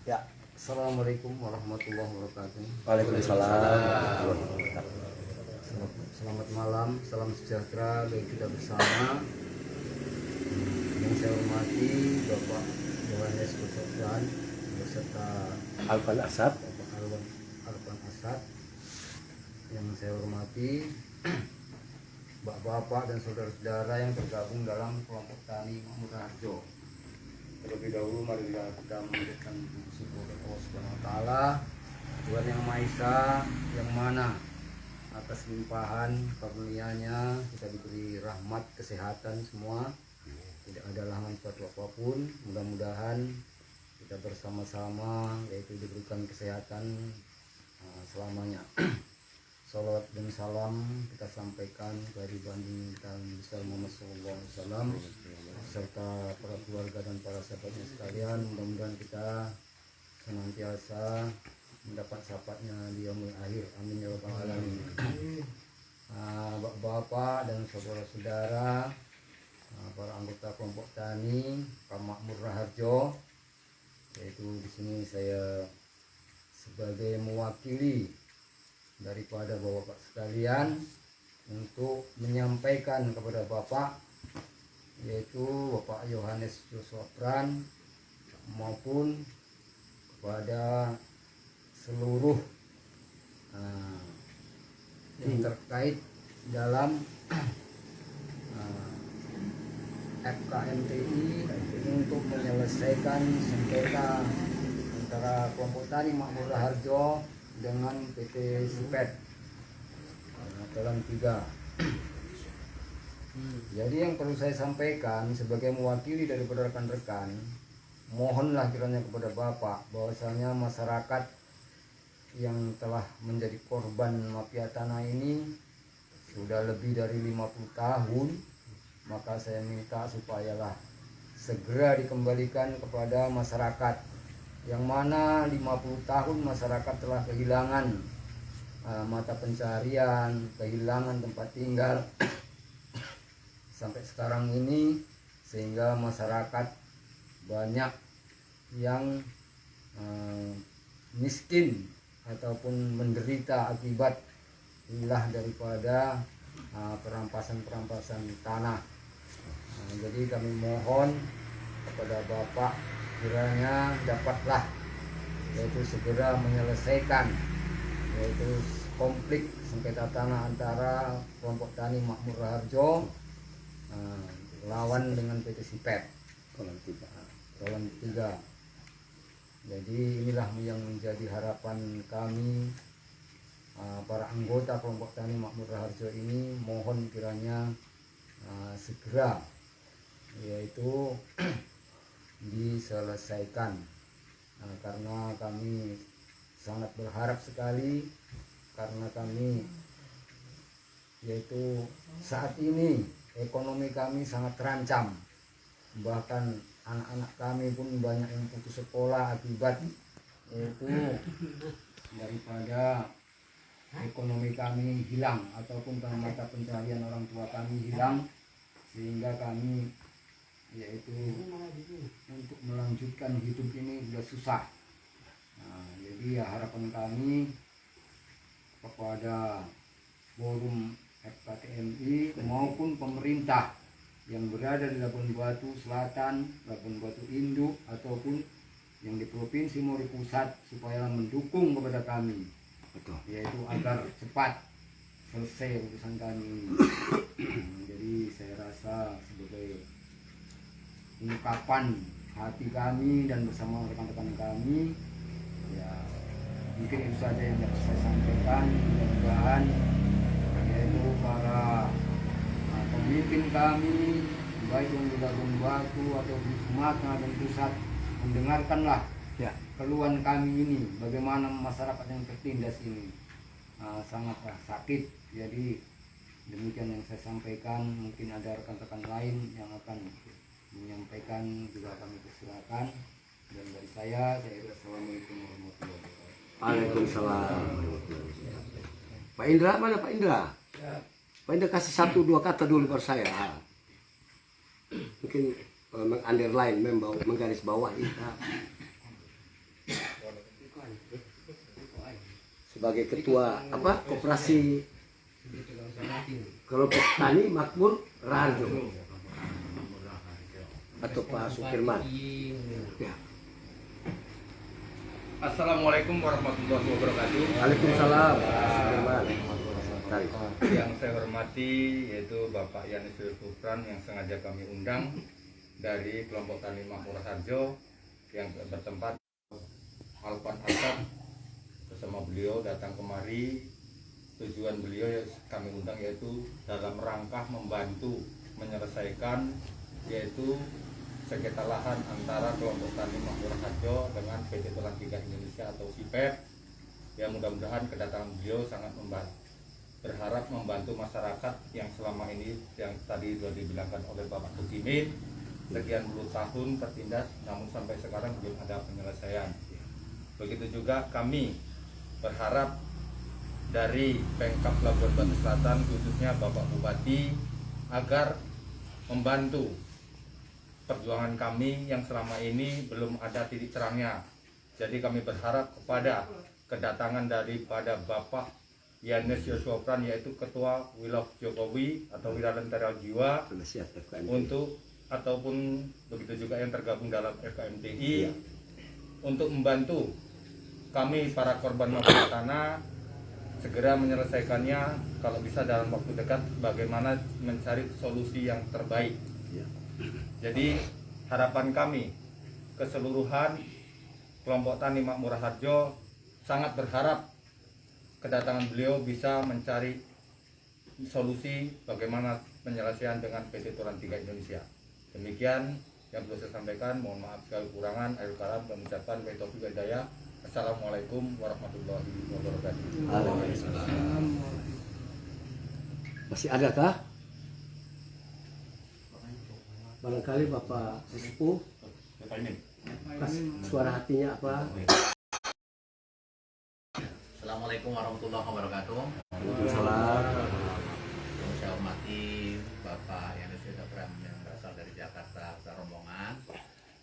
Ya, assalamualaikum warahmatullahi wabarakatuh. Waalaikumsalam. Selamat malam, salam sejahtera bagi kita bersama. Yang saya hormati Bapak Yohanes Kusoplan beserta Alfan Asad. Bapak Alfan Asad. Yang saya hormati bapak-bapak dan saudara-saudara yang tergabung dalam kelompok tani Makmur Raharjo. Terlebih dahulu mari kita mengucapkan syukur kepada Allah Subhanahu wa taala, Tuhan yang Maha Esa, yang mana atas limpahan karunia-Nya kita diberi rahmat kesehatan semua. Tidak ada halangan suatu apapun. Mudah-mudahan kita bersama-sama yaitu diberikan kesehatan selamanya. Salawat dan salam kita sampaikan dari Baginda kita besar Muhammad SAW serta para keluarga dan para sahabatnya sekalian. Mudah-mudahan kita senantiasa mendapat syafaatnya di yaumul akhir. Amin ya rabbal alamin. Bapak-bapak dan saudara-saudara, para anggota kelompok tani Makmur Raharjo, yaitu di sini saya sebagai mewakili daripada bapak-bapak sekalian untuk menyampaikan kepada Bapak, yaitu Bapak Yohanes Kusoplan maupun kepada seluruh yang terkait dalam FKMTI untuk menyelesaikan sengketa antara kelompok tani Makmur Raharjo dengan PT Sipet Talan 3. Jadi yang perlu saya sampaikan sebagai mewakili daripada rekan-rekan, mohonlah kiranya kepada Bapak bahwasanya masyarakat yang telah menjadi korban mafia tanah ini sudah lebih dari 50 tahun, maka saya minta supayalah segera dikembalikan kepada masyarakat, yang mana 50 tahun masyarakat telah kehilangan mata pencarian, kehilangan tempat tinggal sampai sekarang ini, sehingga masyarakat banyak yang miskin ataupun menderita akibat ulah daripada perampasan tanah. Jadi kami mohon kepada Bapak kiranya dapatlah yaitu segera menyelesaikan yaitu konflik sengketa tanah antara kelompok tani Makmur Raharjo lawan dengan PT Sipet Talan 3. Jadi inilah yang menjadi harapan kami para anggota kelompok tani Makmur Raharjo ini, mohon kiranya segera yaitu diselesaikan, karena kami sangat berharap sekali, karena kami yaitu saat ini ekonomi kami sangat terancam, bahkan anak-anak kami pun banyak yang putus sekolah akibat yaitu daripada ekonomi kami hilang ataupun mata pencarian orang tua kami hilang, sehingga kami yaitu untuk melanjutkan hidup ini sudah susah. Jadi ya harapan kami kepada forum FKTMI maupun pemerintah yang berada di Labuan Batu Selatan, Labuan Batu Induk ataupun yang di Provinsi Mori Pusat supaya mendukung kepada kami, yaitu agar cepat selesai urusan kami. Jadi saya rasa sebagai ungkapan hati kami dan bersama rekan-rekan kami, ya mungkin itu saja yang dapat saya sampaikan. Mudah-mudahan yaitu para pemimpin kami baik yang di Labuan Batu atau di Sumatera dan pusat mendengarkanlah keluhan kami ini, bagaimana masyarakat yang tertindas ini sangatlah sakit. Jadi demikian yang saya sampaikan. Mungkin ada rekan-rekan lain yang akan menyampaikan, juga kami persilakan. Dan dari saya assalamualaikum warahmatullahi wabarakatuh. Waalaikumsalam. Pak Indra mana Pak Indra? Pak Indra kasih 1-2 kata dulu baru saya. Mungkin mengunderline, menggaris bawahi. sebagai ketua apa koperasi kelompok tani makmur Raharjo atau Pak Sukirman. Ya. Assalamualaikum warahmatullahi wabarakatuh. Waalaikumsalam Pak Sukirman. Yang saya hormati yaitu Bapak Yanis Supran yang sengaja kami undang dari kelompok tani Makmur Raharjo yang bertempat Alpan Asad. Bersama beliau datang kemari. Tujuan beliau yang kami undang yaitu dalam rangka membantu menyelesaikan yaitu sengketa lahan antara kelompok tani Makmur Raharjo dengan PT Tulang Tiga Indonesia atau SIPET. Ya, mudah-mudahan kedatangan beliau sangat membantu, berharap membantu masyarakat yang selama ini yang tadi sudah dibilangkan oleh Bapak Bukimin sekian puluh tahun tertindas namun sampai sekarang belum ada penyelesaian. Begitu juga kami berharap dari Pemkab Labuan Batu Selatan khususnya Bapak Bupati agar membantu perjuangan kami yang selama ini belum ada titik terangnya. Jadi kami berharap kepada kedatangan daripada Bapak Yanis Yoswopran yaitu Ketua Wilaf Jokowi atau Wiralentera Jiwa untuk ataupun begitu juga yang tergabung dalam FKMTI untuk membantu kami para korban mafia tanah segera menyelesaikannya kalau bisa dalam waktu dekat bagaimana mencari solusi yang terbaik. Jadi harapan kami keseluruhan kelompok tani Makmur Raharjo sangat berharap kedatangan beliau bisa mencari solusi bagaimana penyelesaian dengan PT Tulang Tiga Indonesia. Demikian yang perlu saya sampaikan. Mohon maaf segala kekurangan. Akhirul kalam dan ucapan wa taufiq wal hidayah. Assalamualaikum warahmatullahi wabarakatuh. Masih ada kah? Barangkali Bapak Sesepuh suara hatinya apa? Assalamualaikum warahmatullahi wabarakatuh. Waalaikumsalam. Yang saya hormati Bapak Yanis Yoswopran yang berasal dari Jakarta, rombongan.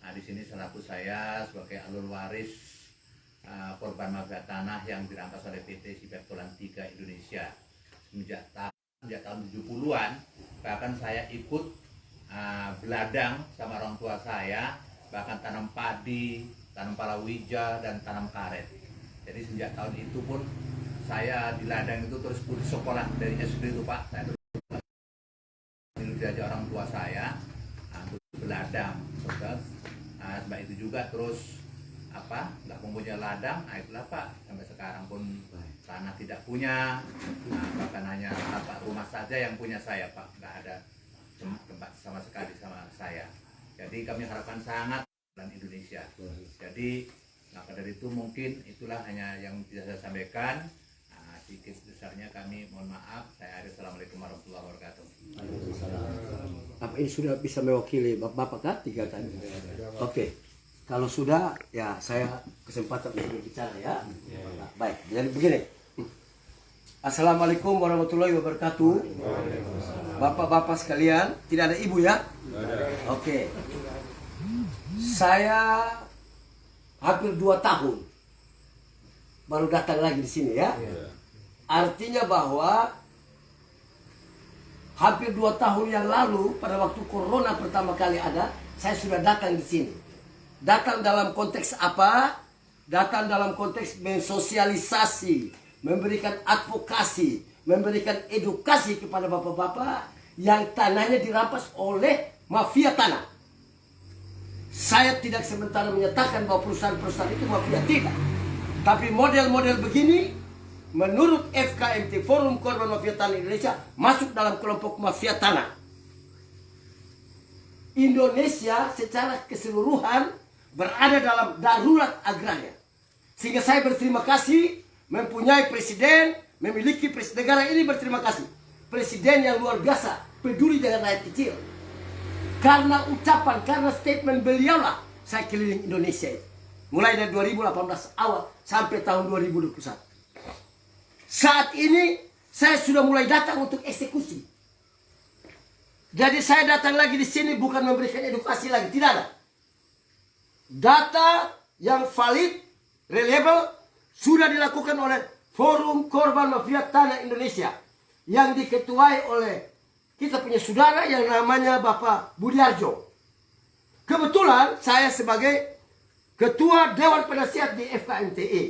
Nah, di sini selaku saya sebagai alur waris korban mafia tanah yang dirampas oleh PT SIPET Tulang Tiga Indonesia sejak tahun 70-an. Bahkan saya ikut beladang sama orang tua saya, bahkan tanam padi, tanam palawija, dan tanam karet. Jadi sejak tahun itu pun saya di ladang itu terus putus sekolah dari SD itu Pak. Saya terus diajak orang tua saya untuk beladang. Terus sebab itu juga terus nggak mempunyai ladang, itulah Pak sampai sekarang pun tanah tidak punya. Bahkan hanya rumah saja yang punya saya Pak, nggak ada tempat sama sekali sama saya. Jadi kami harapkan sangat dan Indonesia. Jadi maka dari itu mungkin itulah hanya yang bisa saya sampaikan. Sedikit besarnya kami mohon maaf. Saya Ari. Assalamualaikum warahmatullahi wabarakatuh. Apa ini sudah bisa mewakili Bapak kah? Tiga tadi. Oke. Kalau sudah ya saya kesempatan untuk berbicara ya. Baik. Jadi begini. Assalamualaikum warahmatullahi wabarakatuh. Bapak-bapak sekalian, tidak ada ibu ya? Oke. Saya hampir 2 tahun baru datang lagi di sini ya. Artinya bahwa hampir 2 tahun yang lalu pada waktu corona pertama kali ada, saya sudah datang di sini. Datang dalam konteks apa? Datang dalam konteks mensosialisasi, memberikan advokasi, memberikan edukasi kepada bapak-bapak yang tanahnya dirampas oleh mafia tanah. Saya tidak sementara menyatakan bahwa perusahaan-perusahaan itu mafia, tidak. Tapi model-model begini, menurut FKMT, Forum Korban Mafia Tanah Indonesia, masuk dalam kelompok mafia tanah. Indonesia secara keseluruhan berada dalam darurat agraria. Sehingga saya berterima kasih mempunyai presiden, memiliki presiden negara ini, berterima kasih. Presiden yang luar biasa, peduli dengan rakyat kecil. Karena ucapan, karena statement beliau lah saya keliling Indonesia itu. Mulai dari 2018 awal sampai tahun 2021. Saat ini saya sudah mulai datang untuk eksekusi. Jadi saya datang lagi di sini bukan memberikan edukasi lagi, tidak ada. Data yang valid, reliable sudah dilakukan oleh Forum Korban Mafia Tanah Indonesia yang diketuai oleh kita punya saudara yang namanya Bapak Budiarjo. Kebetulan saya sebagai Ketua Dewan Penasihat di FKMTI.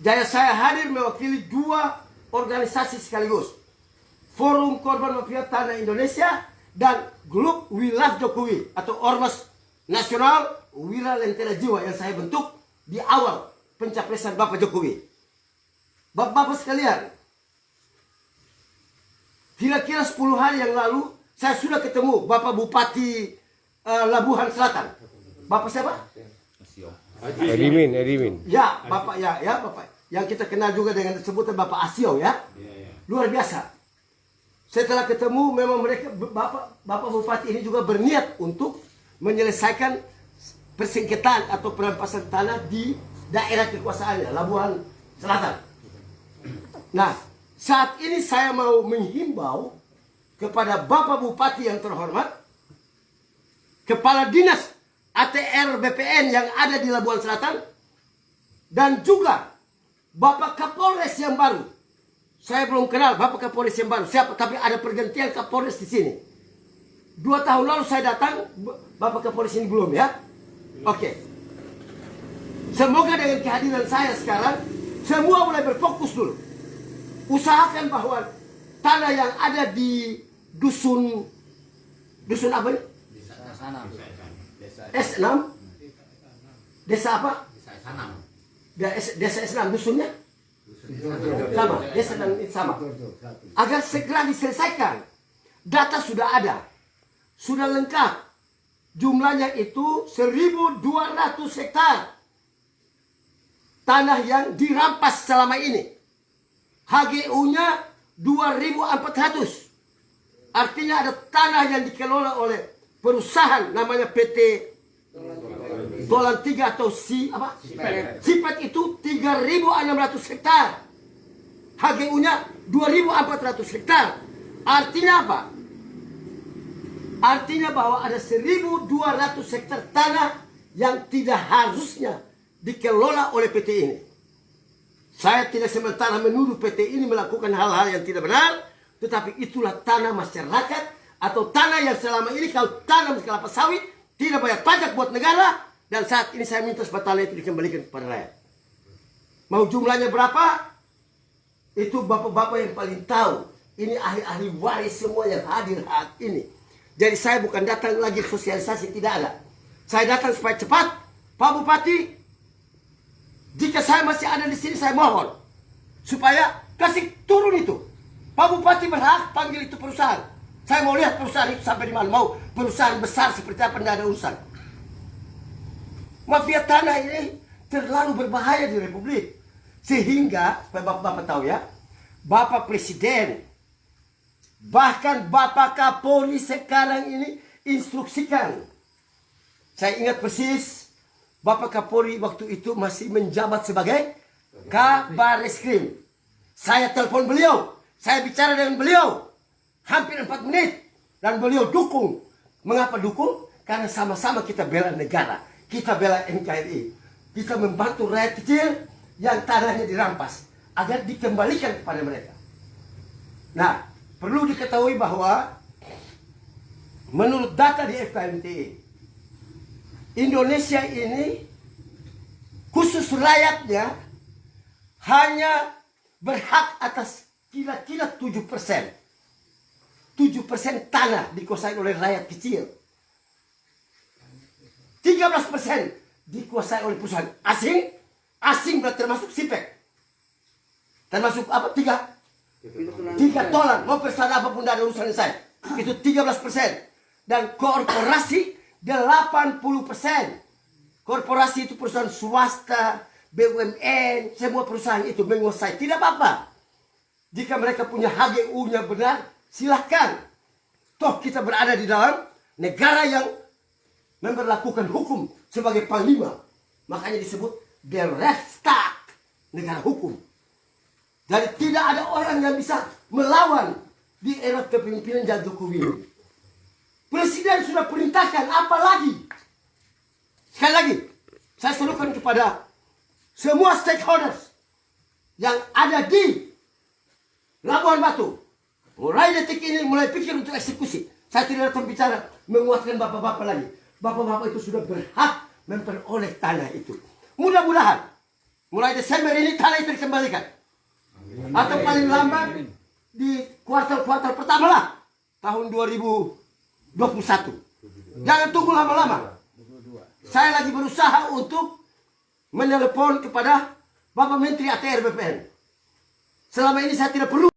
Jadi saya hadir mewakili dua organisasi sekaligus. Forum Korban Mafia Tanah Indonesia dan Grup We Love Jokowi atau Ormas Nasional Wira Lentera Jiwa yang saya bentuk di awal pencapresan Bapak Jokowi. Bapak-bapak sekalian, kira-kira 10 hari yang lalu saya sudah ketemu Bapak Bupati Labuhan Selatan. Bapak siapa? Edimin. Ya, Bapak ya Bapak. Yang kita kenal juga dengan sebutan Bapak Asio ya. Luar biasa. Setelah ketemu memang mereka Bapak Bupati ini juga berniat untuk menyelesaikan persengketaan atau perampasan tanah di daerah kekuasaannya Labuhan Selatan. Nah, saat ini saya mau menghimbau kepada Bapak Bupati yang terhormat, Kepala Dinas ATR BPN yang ada di Labuhan Selatan, dan juga Bapak Kapolres yang baru. Saya belum kenal Bapak Kapolres yang baru siapa, tapi ada pergantian Kapolres di sini. 2 tahun lalu saya datang, Bapak Kapolres ini belum ya. Oke. Semoga dengan kehadiran saya sekarang, semua mulai berfokus dulu. Usahakan bahwa tanah yang ada di dusun apa ini? S6. Desa apa? Desa S6 dusunnya? Sama, desa dan sama. Agar segera diselesaikan. Data sudah ada. Sudah lengkap. Jumlahnya itu 1.200 hektar. Tanah yang dirampas selama ini. HGU-nya 2.400. Artinya ada tanah yang dikelola oleh perusahaan namanya PT Dolan 3 atau Sipet itu 3.600 hektar. HGU-nya 2.400 hektar. Artinya apa? Artinya bahwa ada 1.200 hektar tanah yang tidak harusnya dikelola oleh PT ini. Saya tidak sementara menuduh PT ini melakukan hal-hal yang tidak benar, tetapi itulah tanah masyarakat atau tanah yang selama ini kalau tanam kelapa sawit tidak bayar pajak buat negara, dan saat ini saya minta sebatang itu dikembalikan kepada rakyat. Mau jumlahnya berapa? Itu bapak-bapak yang paling tahu. Ini ahli-ahli waris semua yang hadir saat ini. Jadi saya bukan datang lagi sosialisasi, tidak ada. Saya datang supaya cepat. Pak Bupati, jika saya masih ada di sini, saya mohon supaya kasih turun itu. Pak Bupati berhak panggil itu perusahaan. Saya mau lihat perusahaan itu sampai di mana. Mau perusahaan besar seperti apa, tidak ada urusan. Mafia tanah ini terlalu berbahaya di Republik. Sehingga, supaya bapak-bapak tahu ya, Bapak Presiden, bahkan Bapak Kapolri sekarang ini instruksikan. Saya ingat persis, Bapak Kapolri waktu itu masih menjabat sebagai Kabareskrim. Saya telepon beliau, saya bicara dengan beliau hampir 4 menit, dan beliau dukung. Mengapa dukung? Karena sama-sama kita bela negara, kita bela NKRI, kita membantu rakyat kecil yang tanahnya dirampas agar dikembalikan kepada mereka. Nah, perlu diketahui bahwa menurut data di FKMTI, Indonesia ini khusus rakyatnya hanya berhak atas kira-kira 7%. 7% tanah dikuasai oleh rakyat kecil. 13% dikuasai oleh perusahaan asing. Asing berarti termasuk Sipek. Termasuk apa? 3 tolan. Mau perusahaan apapun tidak ada urusan saya. Itu 13%. Dan korporasi 80%. Korporasi itu perusahaan swasta, BUMN, semua perusahaan itu menguasai. Tidak apa-apa. Jika mereka punya HGU-nya benar, silahkan. Toh kita berada di dalam negara yang memperlakukan hukum sebagai panglima. Makanya disebut the Rechtsstaat, negara hukum. Jadi tidak ada orang yang bisa melawan di era kepemimpinan Jokowi. Presiden sudah perintahkan, apa lagi? Sekali lagi, saya serukan kepada semua stakeholders yang ada di Labuan Batu. Mulai detik ini, mulai pikir untuk eksekusi. Saya tidak datang bicara menguatkan bapak-bapak lagi. Bapak-bapak itu sudah berhak memperoleh tanah itu. Mudah-mudahan mulai Desember ini tanah itu dikembalikan. Atau paling lambat di kuartal-kuartal pertama lah tahun 2021. Jangan tunggu lama-lama. Saya lagi berusaha untuk menelepon kepada Bapak Menteri ATR BPN. Selama ini saya tidak perlu